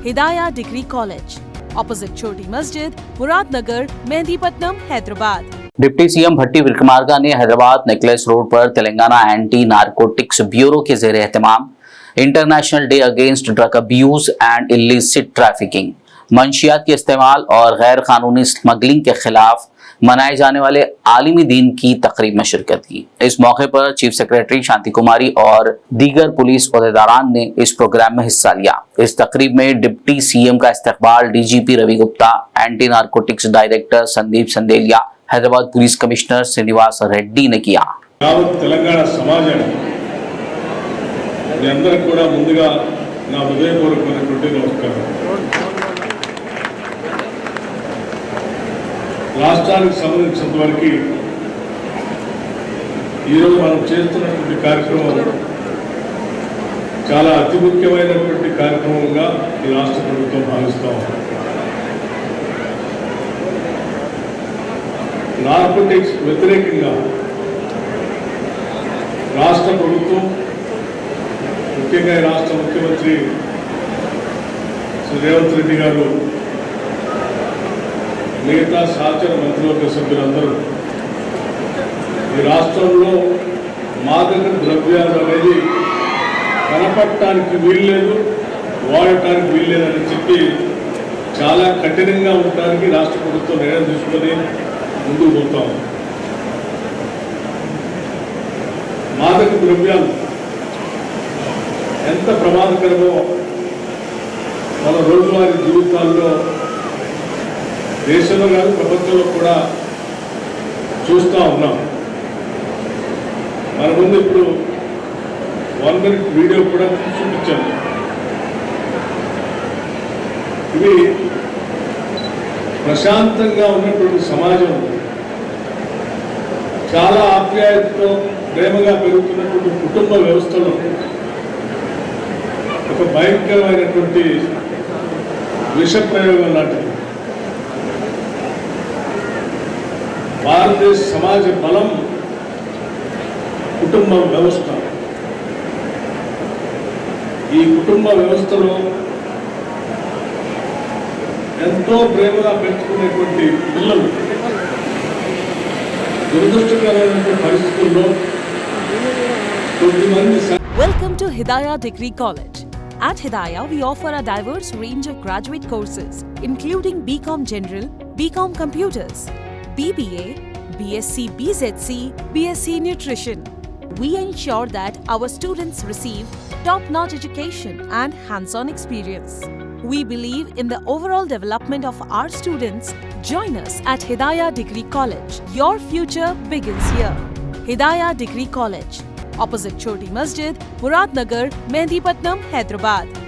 Hidayah Degree College, opposite Choti Masjid, Muradnagar, Mehndipatnam, Hyderabad. Deputy CM Bhatti Vikramarka ने Hyderabad necklace road पर Telangana anti narcotics bureau के जेर एहतमाम international day against drug abuse and illicit trafficking, मंशियात के इस्तेमाल और गैर कानूनी स्मगलिंग के खिलाफ मनाए जाने वाले आलिमी दिन की तकरीब में शिरकत की। इस मौके पर चीफ सेक्रेटरी शांति कुमारी और दीगर पुलिस ओहदेदारान ने इस प्रोग्राम में हिस्सा लिया। इस तकरीब में डिप्टी सीएम का इस्तकबाल DGP Ravi Gupta, anti narcotics director Sandeep Shandilya, Hyderabad police commissioner Srinivas Reddy ने किया। తెలంగాణ సమాజానికి మీ అందరికి కూడా ముందుగా నా హృదయపూర్వకమైనటువంటి నమస్కారం। రాష్ట్రానికి సంబంధించినంత వరకు ఈరోజు మనం చేస్తున్నటువంటి కార్యక్రమం చాలా అతి ముఖ్యమైనటువంటి కార్యక్రమంగా ఈ రాష్ట్ర ప్రభుత్వం భావిస్తాం। నార్కోటిక్స్ వ్యతిరేకంగా రాష్ట్ర ప్రభుత్వం, ముఖ్యంగా రాష్ట్ర ముఖ్యమంత్రి శ్రీ రేవంత్ రెడ్డి గారు, మిగతా సహచర మంత్రివర్గ సభ్యులందరూ ఈ రాష్ట్రంలో మాదక ద్రవ్యాలు అనేది కనపడటానికి వీల్లేదు, వాడటానికి వీల్లేదని చెప్పి చాలా కఠినంగా ఉండటానికి రాష్ట్ర ప్రభుత్వం నిర్ణయం తీసుకొని ముందుకు పోతాం। మాదక ద్రవ్యాలు ఎంత ప్రమాదకరమో మన రోజువారీ జీవితాల్లో దేశంలో కాదు ప్రపంచంలో కూడా చూస్తూ ఉన్నాం। మన ముందు ఇప్పుడు 1 మినిట్ వీడియో కూడా చూపించాను। ఇవి ప్రశాంతంగా ఉన్నటువంటి సమాజం, చాలా ఆప్యాయతతో ప్రేమగా పెరుగుతున్నటువంటి కుటుంబ వ్యవస్థలో ఒక భయంకరమైనటువంటి విష ప్రయోగం లాంటిది। భారతదేశ సమాజ బలం కుటుంబ వ్యవస్థ। ఈ కుటుంబ వ్యవస్థలో ఎంతో ప్రేమగా పెంచుకునేటువంటి పిల్లలు దురదృష్టకరమైనటువంటి పరిస్థితుల్లో కొద్దిమంది। Welcome to Hidayah Degree College. At Hidayah, we offer a diverse range of graduate courses, including BCom General, BCom Computers, BBA, BSc BZC, BSc Nutrition. We ensure that our students receive top-notch education and hands-on experience. We believe in the overall development of our students. Join us at Hidayah Degree College. Your future begins here. Hidayah Degree College, opposite Choti Masjid, Muradnagar, Mehndipatnam, Hyderabad.